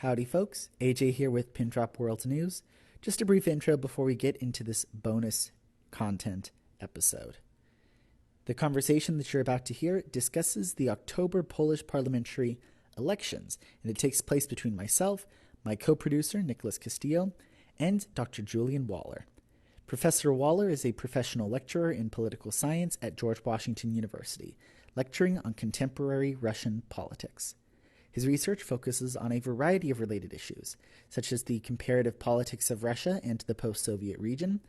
Howdy, folks. AJ here with PINDROP World News. Just a brief intro before we get into this bonus content episode. The conversation that you're about to hear discusses the October Polish parliamentary elections, and it takes place between myself, my co-producer Nicholas Castillo, and Dr. Julian Waller. Professor Waller is a professional lecturer in political science at George Washington University, lecturing on contemporary Russian politics. His research focuses on a variety of related issues, such as the comparative politics of Russia and the post-Soviet region,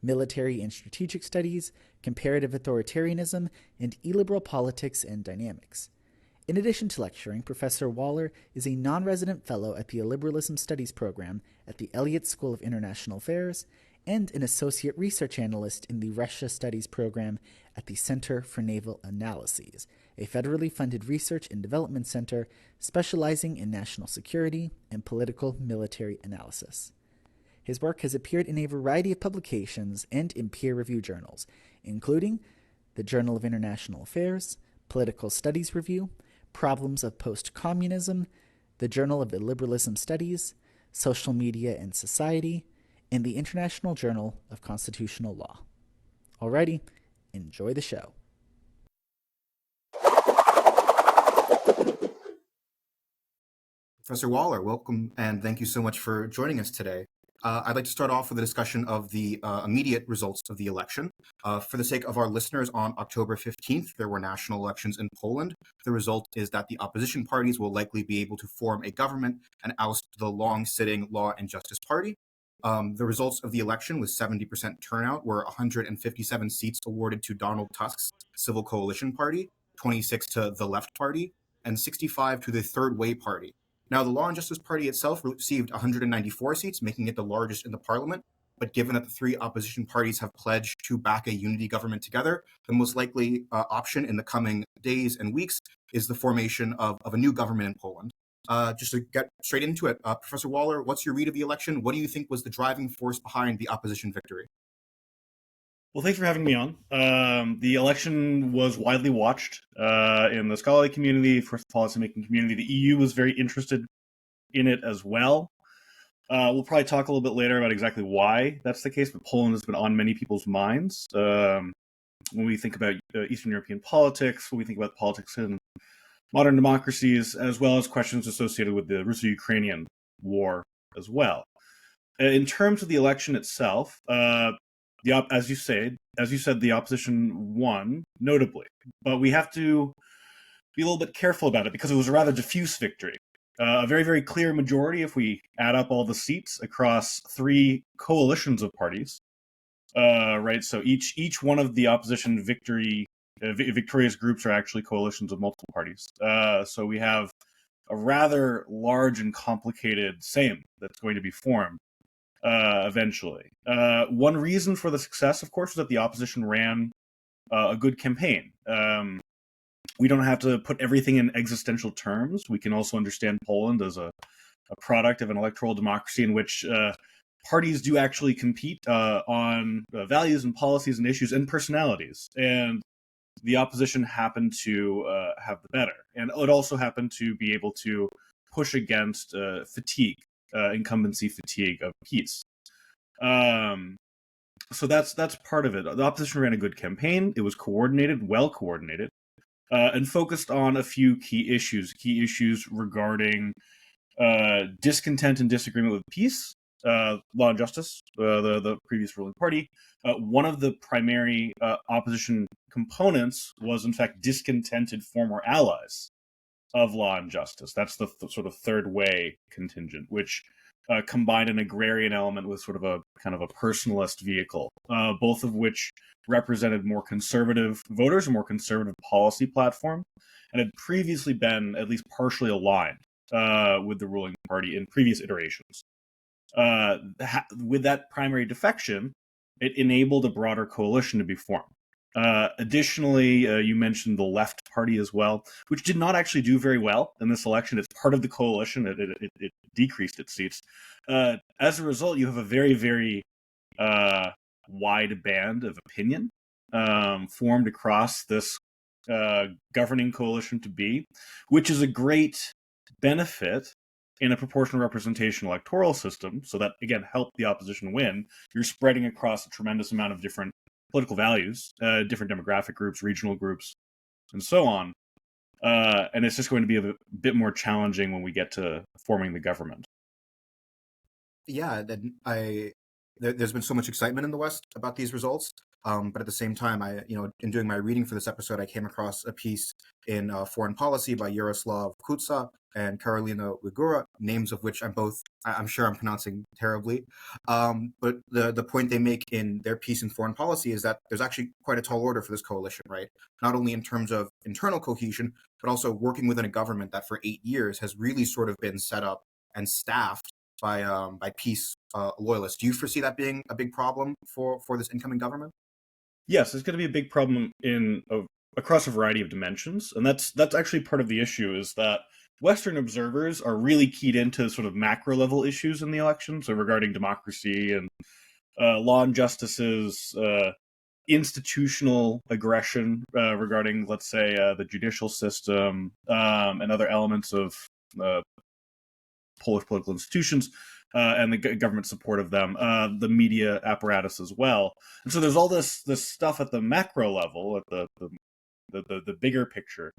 military and strategic studies, comparative authoritarianism, and illiberal politics and dynamics. In addition to lecturing, Professor Waller is a non-resident fellow at the Illiberalism Studies program at the Elliott School of International Affairs and an associate research analyst in the Russia Studies program at the Center for Naval Analyses, a federally funded research and development center specializing in national security and political military analysis. His work has appeared in a variety of publications and in peer-reviewed journals, including the Journal of International Affairs, Political Studies Review, Problems of Post-Communism, the Journal of Illiberalism Studies, Social Media and Society, and the International Journal of Constitutional Law. Alrighty, enjoy the show. Professor Waller, welcome, and thank you so much for joining us today. I'd like to start off with a discussion of the immediate results of the election. For the sake of our listeners, on October 15th, there were national elections in Poland. The result is that the opposition parties will likely be able to form a government and oust the long-sitting Law and Justice Party. The results of the election, with 70% turnout, were 157 seats awarded to Donald Tusk's Civil Coalition Party, 26 to the Left Party, and 65 to the Third Way Party. Now, the Law and Justice Party itself received 194 seats, making it the largest in the parliament. But given that the three opposition parties have pledged to back a unity government together, the most likely option in the coming days and weeks is the formation of a new government in Poland. Just to get straight into it, Professor Waller, what's your read of the election? What do you think was the driving force behind the opposition victory? Well, thanks for having me on. The election was widely watched in the scholarly community, for policymaking community. The EU was very interested in it as well. We'll probably talk a little bit later about exactly why that's the case, but Poland has been on many people's minds. When we think about Eastern European politics, when we think about politics in modern democracies, as well as questions associated with the Russo-Ukrainian war as well. In terms of the election itself, as you said, the opposition won, notably. But we have to be a little bit careful about it because it was a rather diffuse victory. A very, very clear majority if we add up all the seats across three coalitions of parties. Right, so each one of the opposition victorious groups are actually coalitions of multiple parties. So we have a rather large and complicated Sejm that's going to be formed. Eventually. One reason for the success, of course, was that the opposition ran a good campaign. We don't have to put everything in existential terms. We can also understand Poland as a product of an electoral democracy in which parties do actually compete on values and policies and issues and personalities. And the opposition happened to have the better. And it also happened to be able to push against incumbency fatigue of peace. So that's part of it. The opposition ran a good campaign. It was coordinated, well coordinated, and focused on a few key issues regarding discontent and disagreement with peace, law and justice, the previous ruling party. One of the primary opposition components was, in fact, discontented former allies of law and justice. That's the sort of third way contingent, which combined an agrarian element with sort of a kind of a personalist vehicle, both of which represented more conservative voters, a more conservative policy platform, and had previously been at least partially aligned with the ruling party in previous iterations. With that primary defection, it enabled a broader coalition to be formed. Additionally, you mentioned the Left Party as well, which did not actually do very well in this election. It's part of the coalition. It decreased its seats. As a result, you have a very, very wide band of opinion formed across this governing coalition to be, which is a great benefit in a proportional representation electoral system, so that, again, help the opposition win, you're spreading across a tremendous amount of different political values, different demographic groups, regional groups, and so on. And it's just going to be a bit more challenging when we get to forming the government. Yeah, there's been so much excitement in the West about these results. But at the same time, in doing my reading for this episode, I came across a piece in Foreign Policy by Yaroslav Kutsa and Karolina Wigura, names of which I'm sure I'm pronouncing terribly. But the point they make in their piece in Foreign Policy is that there's actually quite a tall order for this coalition, right? Not only in terms of internal cohesion, but also working within a government that for 8 years has really sort of been set up and staffed by peace loyalists. Do you foresee that being a big problem for this incoming government? Yes, it's going to be a big problem across a variety of dimensions, and that's actually part of the issue, is that Western observers are really keyed into sort of macro level issues in the election, so regarding democracy and law and justice's institutional aggression regarding, let's say, the judicial system and other elements of Polish political institutions and the government support of them, the media apparatus as well. And so there's all this stuff at the macro level, at the bigger picture,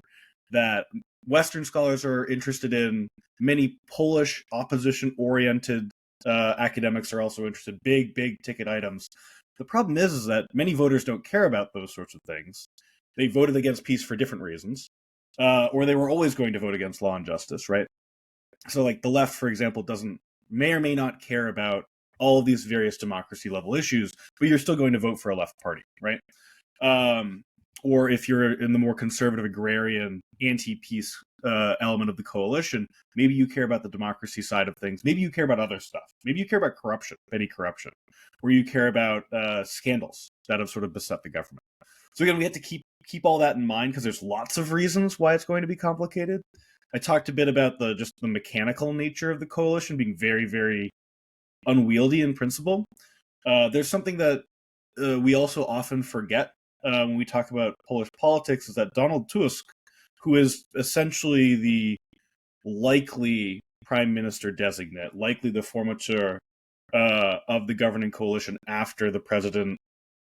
that Western scholars are interested in. Many Polish opposition-oriented academics are also interested. Big ticket items. The problem is that many voters don't care about those sorts of things. They voted against peace for different reasons, or they were always going to vote against law and justice, right? So, like, the left, for example, may or may not care about all of these various democracy level issues, but you're still going to vote for a left party, right? Or if you're in the more conservative, agrarian, anti-peace element of the coalition, maybe you care about the democracy side of things. Maybe you care about other stuff. Maybe you care about corruption, petty corruption, or you care about scandals that have sort of beset the government. So again, we have to keep all that in mind, because there's lots of reasons why it's going to be complicated. I talked a bit about just the mechanical nature of the coalition being very, very unwieldy in principle. There's something that we also often forget when we talk about Polish politics, is that Donald Tusk, who is essentially the likely prime minister designate, likely the formateur of the governing coalition after the president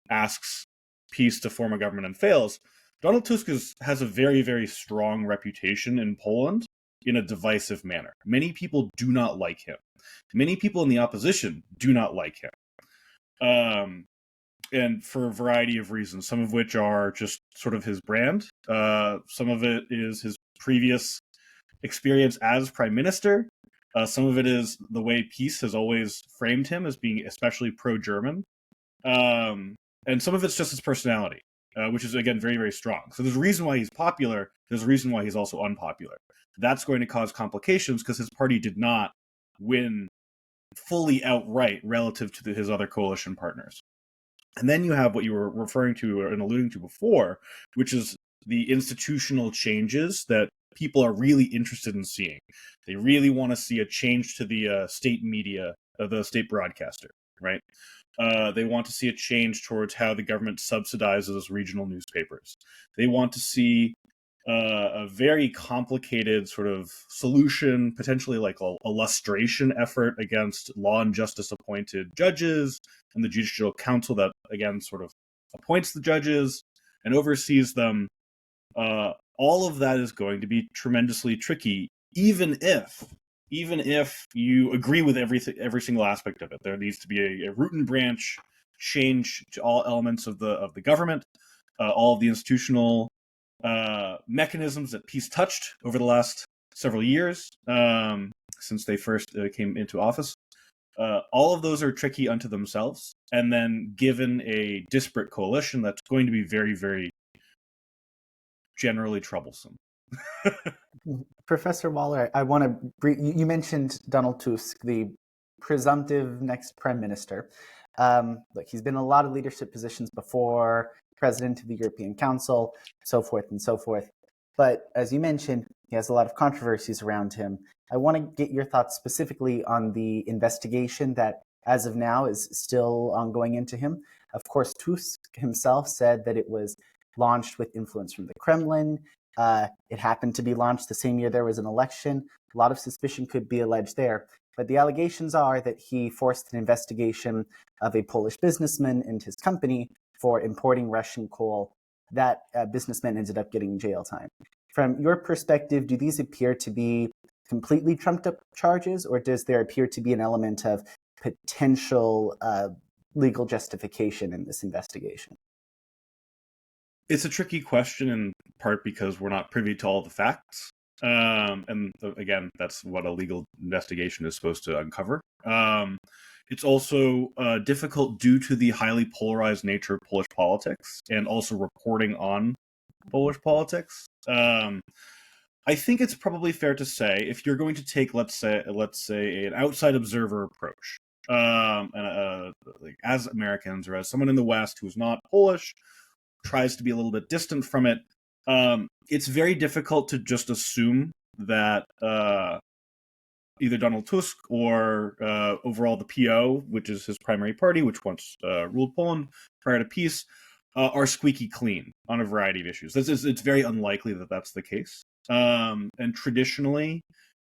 asks peace to form a government and fails, Donald Tusk has a very, very strong reputation in Poland in a divisive manner. Many people do not like him. Many people in the opposition do not like him. And for a variety of reasons, some of which are just sort of his brand. Some of it is his previous experience as prime minister. Some of it is the way peace has always framed him as being especially pro-German. And some of it's just his personality, which is, again, very, very strong. So there's a reason why he's popular. There's a reason why he's also unpopular. That's going to cause complications because his party did not win fully outright relative to his other coalition partners. And then you have what you were referring to and alluding to before, which is the institutional changes that people are really interested in seeing. They really want to see a change to the state media, the state broadcaster, right? They want to see a change towards how the government subsidizes regional newspapers. They want to see a very complicated sort of solution, potentially like a lustration effort against law and justice appointed judges and the Judicial Council that, again, sort of appoints the judges and oversees them. All of that is going to be tremendously tricky, even if you agree with every single aspect of it. There needs to be a root and branch change to all elements of the government, all of the institutional mechanisms that peace touched over the last several years since they first came into office. All of those are tricky unto themselves, and then given a disparate coalition, that's going to be very, very generally troublesome. Professor Waller, I want to you mentioned Donald Tusk, the presumptive next prime minister. Look, he's been in a lot of leadership positions before, president of the European Council, so forth and so forth. But as you mentioned, he has a lot of controversies around him. I want to get your thoughts specifically on the investigation that, as of now, is still ongoing into him. Of course, Tusk himself said that it was launched with influence from the Kremlin. It happened to be launched the same year there was an election. A lot of suspicion could be alleged there. But the allegations are that he forced an investigation of a Polish businessman and his company for importing Russian coal. That businessman ended up getting jail time. From your perspective, do these appear to be completely trumped up charges, or does there appear to be an element of potential legal justification in this investigation? It's a tricky question in part because we're not privy to all the facts. And again, that's what a legal investigation is supposed to uncover. It's also difficult due to the highly polarized nature of Polish politics and also reporting on Polish politics. I think it's probably fair to say if you're going to take, let's say, an outside observer approach, like as Americans or as someone in the West who's not Polish, tries to be a little bit distant from it, it's very difficult to just assume that either Donald Tusk or overall the PO, which is his primary party, which once ruled Poland prior to peace, are squeaky clean on a variety of issues. It's very unlikely that that's the case. And traditionally,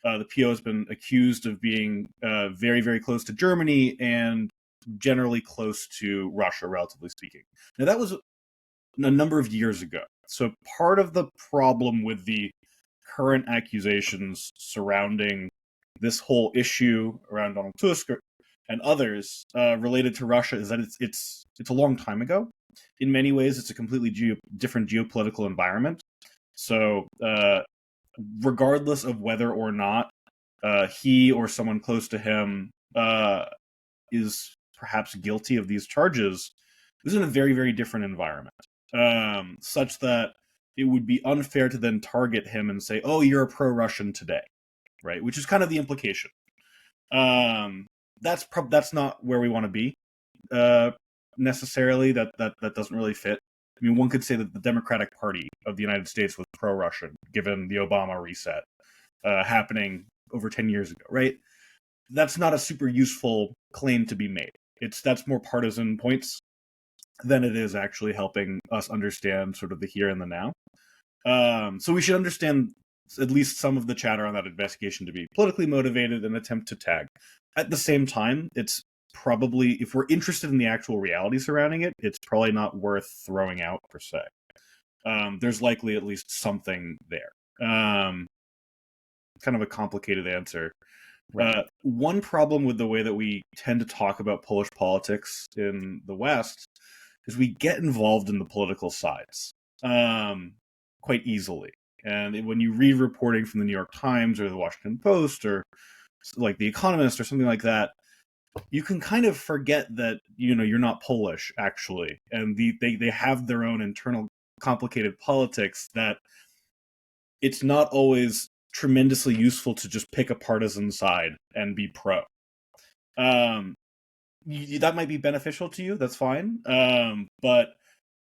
the PO has been accused of being very, very close to Germany and generally close to Russia, relatively speaking. Now, that was a number of years ago. So part of the problem with the current accusations surrounding this whole issue around Donald Tusk and others related to Russia is that it's a long time ago. In many ways, it's a completely different geopolitical environment. So regardless of whether or not he or someone close to him is perhaps guilty of these charges, this is in a very, very different environment. Such that it would be unfair to then target him and say, "Oh, you're a pro-Russian today," right? Which is kind of the implication. That's not where we want to be necessarily. That doesn't really fit. I mean, one could say that the Democratic Party of the United States was pro-Russian, given the Obama reset happening over 10 years ago, right? That's not a super useful claim to be made. That's more partisan points than it is actually helping us understand sort of the here and the now. So we should understand at least some of the chatter on that investigation to be politically motivated and attempt to tag. At the same time, it's probably, if we're interested in the actual reality surrounding it, it's probably not worth throwing out per se. There's likely at least something there. Kind of a complicated answer. Right. One problem with the way that we tend to talk about Polish politics in the West is we get involved in the political sides quite easily. And when you read reporting from the New York Times or the Washington Post or like The Economist or something like that, you can kind of forget that, you're not Polish, actually. And they have their own internal complicated politics that it's not always tremendously useful to just pick a partisan side and be pro. That might be beneficial to you, that's fine. But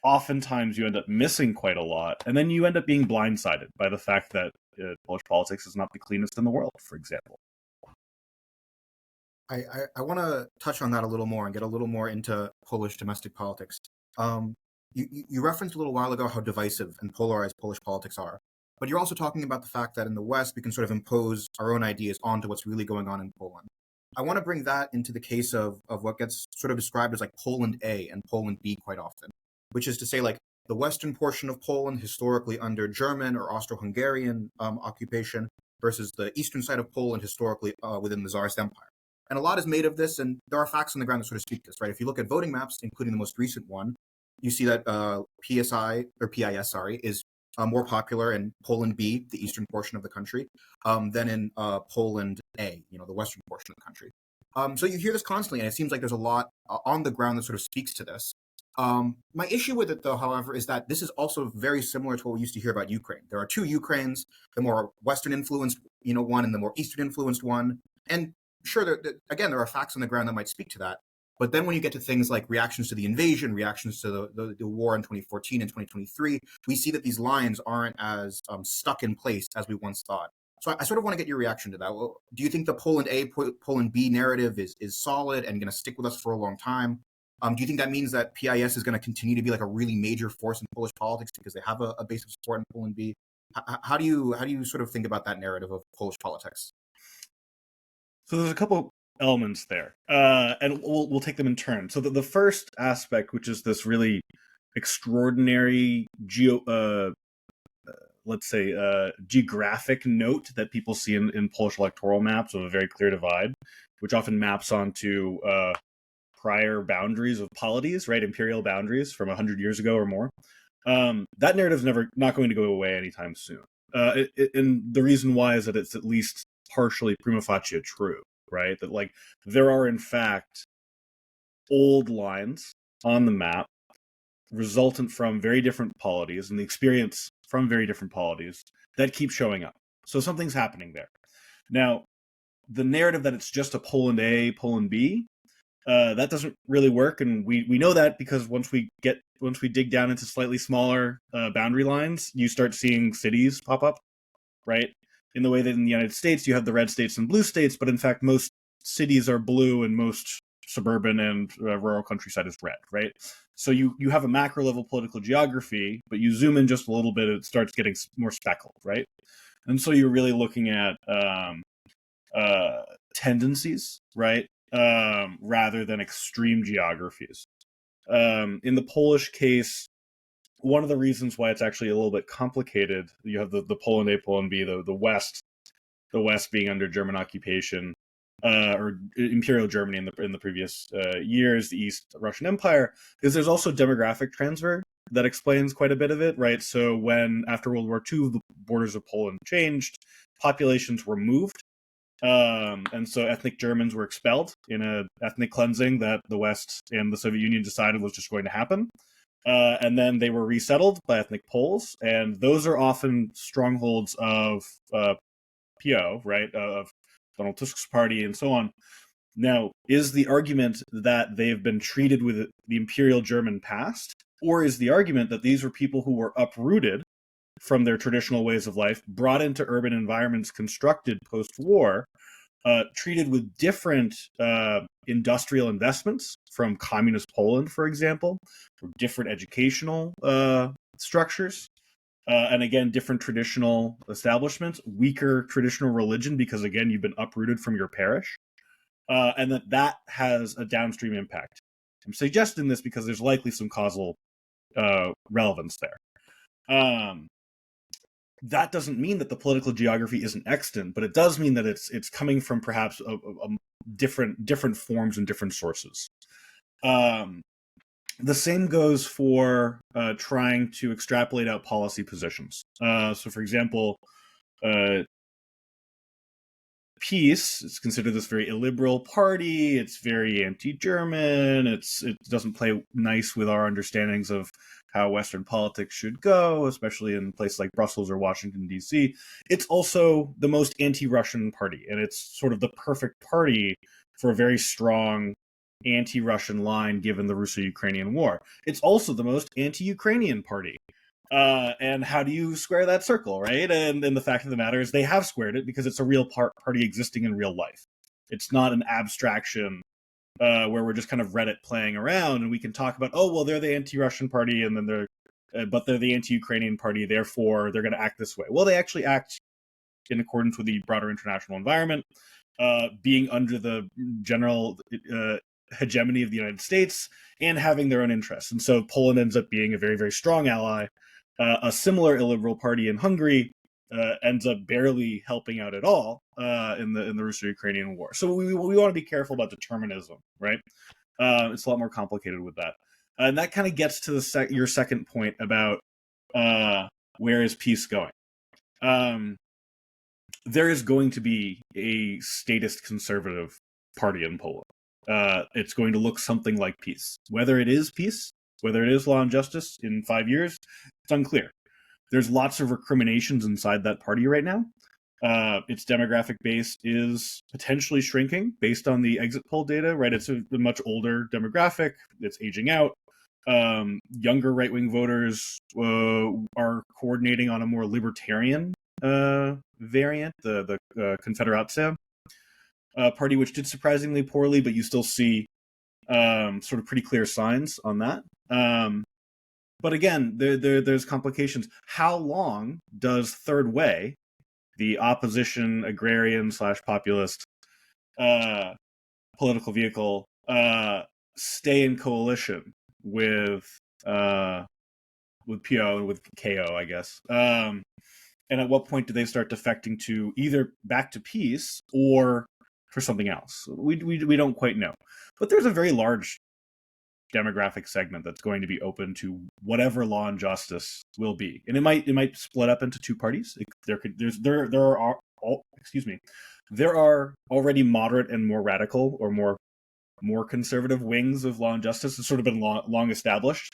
oftentimes you end up missing quite a lot, and then you end up being blindsided by the fact that Polish politics is not the cleanest in the world, for example. I want to touch on that a little more and get a little more into Polish domestic politics. You referenced a little while ago how divisive and polarized Polish politics are, but you're also talking about the fact that in the West, we can sort of impose our own ideas onto what's really going on in Poland. I want to bring that into the case of what gets sort of described as like Poland A and Poland B quite often, which is to say like the western portion of Poland historically under German or Austro-Hungarian occupation versus the eastern side of Poland historically within the Tsarist Empire. And a lot is made of this, and there are facts on the ground that sort of speak to this, right? If you look at voting maps, including the most recent one, you see that PIS, is more popular in Poland B, the eastern portion of the country, than in Poland A, the western portion of the country. So you hear this constantly, and it seems like there's a lot on the ground that sort of speaks to this. My issue with it, though, however, is that this is also very similar to what we used to hear about Ukraine. There are two Ukraines, the more Western influenced, one, and the more Eastern influenced one. And sure, again, there are facts on the ground that might speak to that. But then when you get to things like reactions to the invasion, reactions to the war in 2014 and 2023, we see that these lines aren't as stuck in place as we once thought. So I sort of want to get your reaction to that. Well, do you think the Poland A, Poland B narrative is solid and going to stick with us for a long time? Do you think that means that PIS is going to continue to be like a really major force in Polish politics because they have a base of support in Poland B? How do you sort of think about that narrative of Polish politics? So there's a couple elements there, and we'll take them in turn. So the first aspect, which is this really extraordinary let's say, geographic note that people see in Polish electoral maps of a very clear divide, which often maps onto prior boundaries of polities, right? Imperial boundaries from 100 years ago or more. That narrative's not going to go away anytime soon. And the reason why is that it's at least partially prima facie true, right? That like there are in fact old lines on the map resultant from very different polities and the experience from very different polities that keep showing up. So something's happening there. Now, the narrative that it's just a Poland A, Poland B, that doesn't really work, and we know that because once we dig down into slightly smaller boundary lines, you start seeing cities pop up, right? In the way that in the United States you have the red states and blue states, but in fact most cities are blue and most suburban and rural countryside is red, right? So you have a macro level political geography, but you zoom in just a little bit, it starts getting more speckled, right? And so you're really looking at tendencies, right? Rather than extreme geographies. In the Polish case, one of the reasons why it's actually a little bit complicated, you have the Poland A, Poland B, the West being under German occupation, or Imperial Germany in the previous years, the East Russian Empire, is there's also demographic transfer that explains quite a bit of it, right? So when after World War II, the borders of Poland changed, populations were moved, and so ethnic Germans were expelled in an ethnic cleansing that the West and the Soviet Union decided was just going to happen. And then they were resettled by ethnic Poles, and those are often strongholds of PO, right, of Donald Tusk's party and so on. Now, is the argument that they've been treated with the Imperial German past, or is the argument that these were people who were uprooted from their traditional ways of life, brought into urban environments constructed post-war, treated with different industrial investments from communist Poland, for example, or different educational structures, and again, different traditional establishments, weaker traditional religion because, again, you've been uprooted from your parish, and that has a downstream impact. I'm suggesting this because there's likely some causal relevance there. That doesn't mean that the political geography isn't extant, but it does mean that it's coming from perhaps a different forms and different sources. The same goes for trying to extrapolate out policy positions. So, for example, PiS is considered this very illiberal party. It's very anti-German. It doesn't play nice with our understandings of how Western politics should go, especially in places like Brussels or Washington, D.C. It's also the most anti-Russian party, and it's sort of the perfect party for a very strong anti-Russian line given the Russo-Ukrainian war. It's also the most anti-Ukrainian party. And how do you square that circle, right? And the fact of the matter is they have squared it because it's a real party existing in real life. It's not an abstraction where we're just kind of Reddit playing around and we can talk about, oh, well, they're the anti-Russian party and then but they're the anti-Ukrainian party, therefore they're going to act this way. Well, they actually act in accordance with the broader international environment, being under the general hegemony of the United States and having their own interests. And so Poland ends up being a very, very strong ally. A similar illiberal party in Hungary ends up barely helping out at all in the Russo-Ukrainian war. So we want to be careful about determinism, right? It's a lot more complicated with that. And that kind of gets to your second point about where is PiS going. There is going to be a statist conservative party in Poland. It's going to look something like PiS. Whether it is PiS, whether it is Law and Justice in 5 years, it's unclear. There's lots of recriminations inside that party right now. Its demographic base is potentially shrinking based on the exit poll data, right? It's a much older demographic. It's aging out. Younger right-wing voters are coordinating on a more libertarian variant, the Konfederacja party, which did surprisingly poorly, but you still see sort of pretty clear signs on that. But again, there's complications. How long does Third Way, the opposition agrarian / populist political vehicle, stay in coalition with PO and with KO, I guess? And at what point do they start defecting to either back to peace or for something else? We don't quite know. But there's a very large demographic segment that's going to be open to whatever Law and Justice will be, and it might split up into two parties. There are already moderate and more radical or more conservative wings of Law and Justice. It's sort of been long established,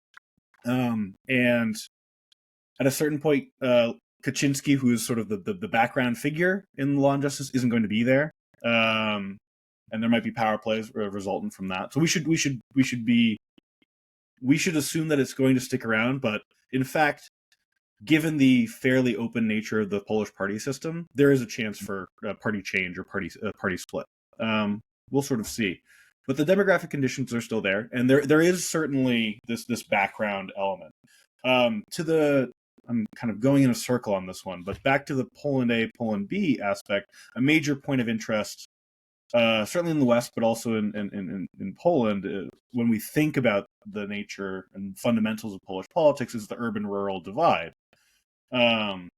and at a certain point, Kaczynski, who is sort of the background figure in Law and Justice, isn't going to be there. And there might be power plays resultant from that. So we should assume that it's going to stick around. But in fact, given the fairly open nature of the Polish party system, there is a chance for party change or party split. We'll sort of see. But the demographic conditions are still there, and there is certainly this background element. I'm kind of going in a circle on this one, but back to the Poland A, Poland B aspect, a major point of interest, certainly in the West, but also in Poland, when we think about the nature and fundamentals of Polish politics, is the urban-rural divide. And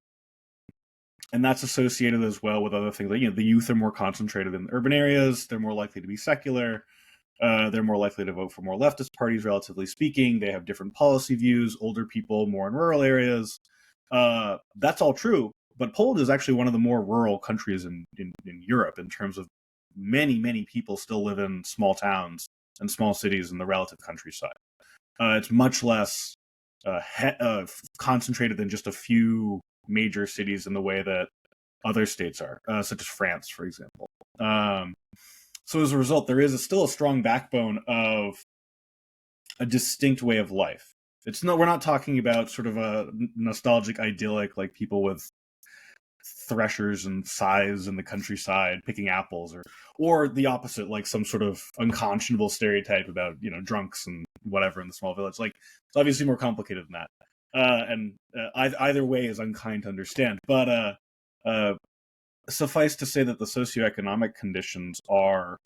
that's associated as well with other things. Like, the youth are more concentrated in urban areas, they're more likely to be secular, they're more likely to vote for more leftist parties, relatively speaking. They have different policy views, older people more in rural areas. That's all true, but Poland is actually one of the more rural countries in Europe in terms of many people still live in small towns and small cities in the relative countryside. It's much less concentrated than just a few major cities in the way that other states are, such as France, for example. So as a result, there is still a strong backbone of a distinct way of life. We're not talking about sort of a nostalgic idyllic like people with threshers and scythes in the countryside picking apples, or the opposite, like some sort of unconscionable stereotype about drunks and whatever in the small village. Like, it's obviously more complicated than that. Either way is unkind to understand. But suffice to say that the socioeconomic conditions are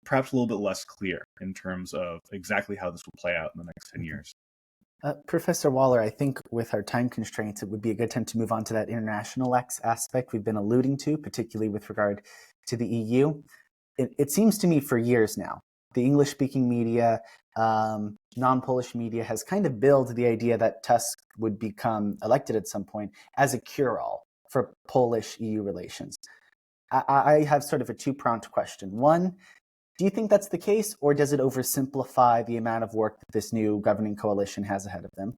perhaps a little bit less clear in terms of exactly how this will play out in the next 10 years. Professor Waller, I think with our time constraints, it would be a good time to move on to that international aspect we've been alluding to, particularly with regard to the EU. It seems to me for years now, the English-speaking media, non-Polish media has kind of built the idea that Tusk would become elected at some point as a cure-all for Polish-EU relations. I have sort of a two-pronged question. One, do you think that's the case, or does it oversimplify the amount of work that this new governing coalition has ahead of them?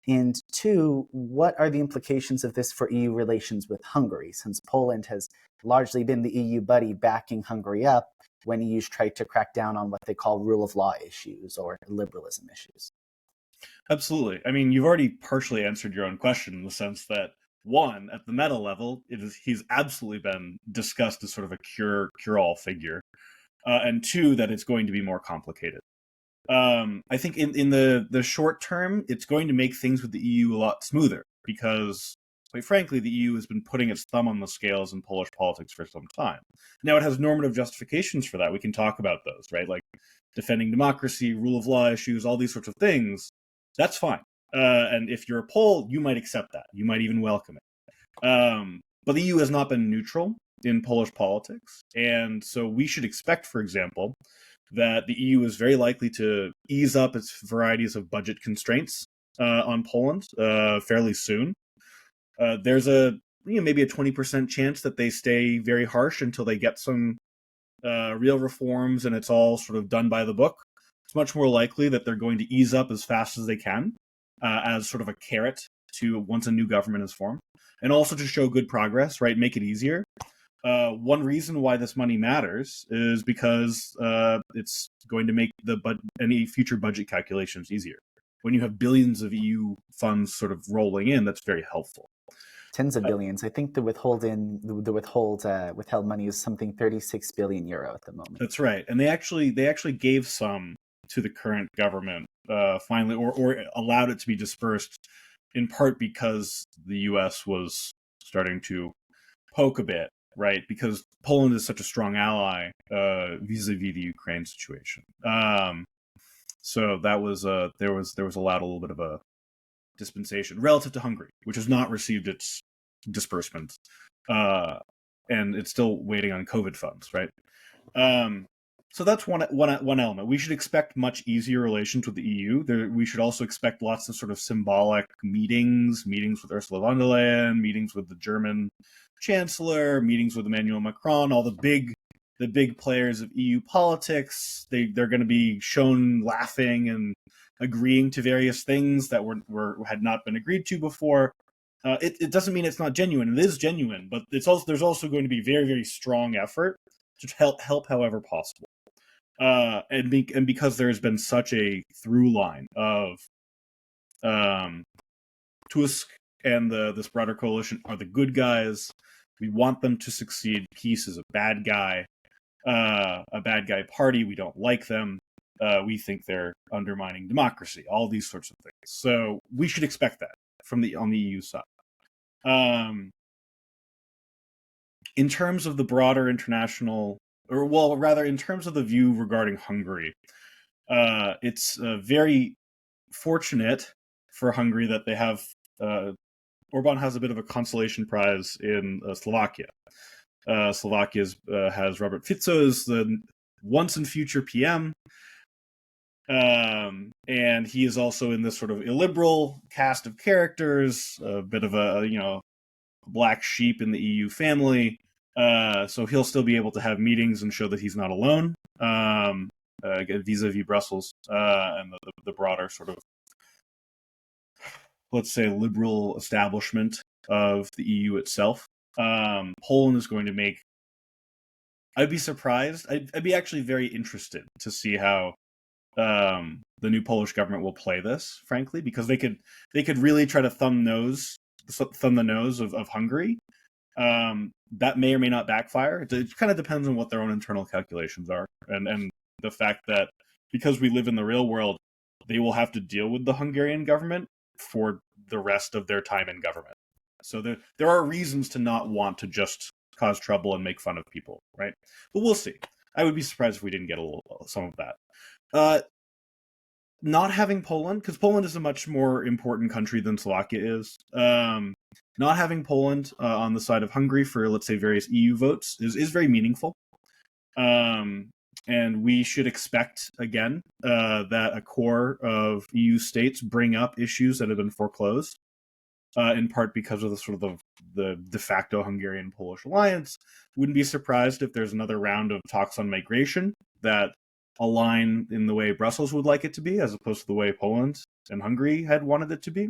And two, what are the implications of this for EU relations with Hungary, since Poland has largely been the EU buddy backing Hungary up when EU's tried to crack down on what they call rule of law issues or liberalism issues? Absolutely. I mean, you've already partially answered your own question in the sense that, one, at the meta level, he's absolutely been discussed as sort of a cure-all figure. And two, that it's going to be more complicated. I think in the short term, it's going to make things with the EU a lot smoother because, quite frankly, the EU has been putting its thumb on the scales in Polish politics for some time. Now, it has normative justifications for that. We can talk about those, right? Like defending democracy, rule of law issues, all these sorts of things. That's fine. And if you're a Pole, you might accept that. You might even welcome it. But the EU has not been neutral in Polish politics. And so we should expect, for example, that the EU is very likely to ease up its varieties of budget constraints on Poland fairly soon. There's maybe a 20% chance that they stay very harsh until they get some real reforms and it's all sort of done by the book. It's much more likely that they're going to ease up as fast as they can as sort of a carrot to once a new government is formed, and also to show good progress, right? Make it easier. One reason why this money matters is because it's going to make any future budget calculations easier. When you have billions of EU funds sort of rolling in, that's very helpful. Tens of billions. I think the withheld money is something 36 billion euro at the moment. That's right, and they actually gave some to the current government finally, or allowed it to be dispersed, in part because the U.S. was starting to poke a bit, right? Because Poland is such a strong ally vis-a-vis the Ukraine situation. So that was there was allowed a little bit of a dispensation relative to Hungary, which has not received its disbursement, and it's still waiting on COVID funds, right? So that's one element. We should expect much easier relations with the EU. We should also expect lots of sort of symbolic meetings with Ursula von der Leyen, meetings with the German Chancellor, meetings with Emmanuel Macron, all the big players of EU politics. They're going to be shown laughing and agreeing to various things that had not been agreed to before. It doesn't mean it's not genuine. It is genuine, but there's also going to be very, very strong effort to help however possible. And because there's been such a through line of Tusk and this broader coalition are the good guys. We want them to succeed. Peace is a bad guy party. We don't like them. We think they're undermining democracy. All these sorts of things. So we should expect that on the EU side. In terms of the broader international, or well, rather, in terms of the view regarding Hungary, it's very fortunate for Hungary that they have Orban has a bit of a consolation prize in Slovakia. Slovakia has Robert Fico as the once and future PM, and he is also in this sort of illiberal cast of characters, a bit of a black sheep in the EU family. So he'll still be able to have meetings and show that he's not alone vis-a-vis Brussels and the broader sort of, let's say, liberal establishment of the EU itself. Poland is going to make. I'd be surprised. I'd be actually very interested to see how the new Polish government will play this, frankly, because they could really try to thumb the nose of Hungary. That may or may not backfire. It kind of depends on what their own internal calculations are, and the fact that because we live in the real world, they will have to deal with the Hungarian government for the rest of their time in government. So there are reasons to not want to just cause trouble and make fun of people, right? But we'll see. I would be surprised if we didn't get some of that. Not having Poland, because Poland is a much more important country than Slovakia is. Not having Poland on the side of Hungary for, let's say, various EU votes is very meaningful. And we should expect, again, that a core of EU states bring up issues that have been foreclosed, in part because of the de facto Hungarian-Polish alliance. Wouldn't be surprised if there's another round of talks on migration that align in the way Brussels would like it to be, as opposed to the way Poland and Hungary had wanted it to be.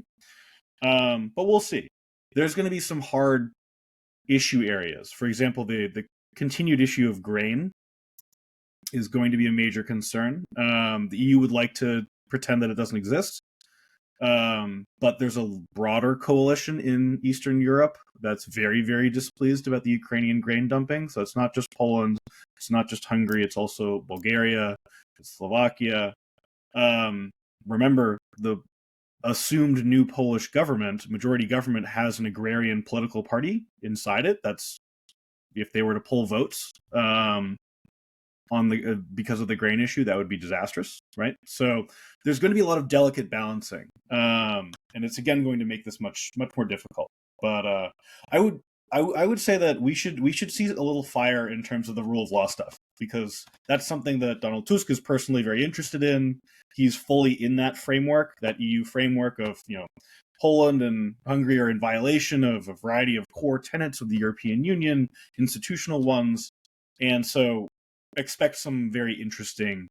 But we'll see. There's going to be some hard issue areas. For example, the continued issue of grain is going to be a major concern. The EU would like to pretend that it doesn't exist. But there's a broader coalition in Eastern Europe that's very, very displeased about the Ukrainian grain dumping. So it's not just Poland, it's not just Hungary, it's also Bulgaria, it's Slovakia. Remember, the assumed new Polish government, majority government, has an agrarian political party inside it. That's if they were to pull votes because of the grain issue, that would be disastrous, right? So there's going to be a lot of delicate balancing, and it's again going to make this much more difficult. But I would say that we should see a little fire in terms of the rule of law stuff, because that's something that Donald Tusk is personally very interested in. He's fully in that framework, that EU framework of Poland and Hungary are in violation of a variety of core tenets of the European Union, institutional ones, and so expect some very interesting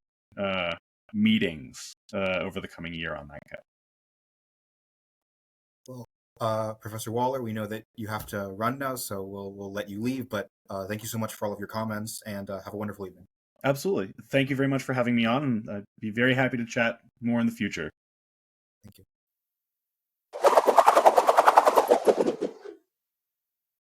meetings over the coming year on that count. Well, Professor Waller, we know that you have to run now, so we'll let you leave. But thank you so much for all of your comments, and have a wonderful evening. Absolutely. Thank you very much for having me on, and I'd be very happy to chat more in the future. Thank you.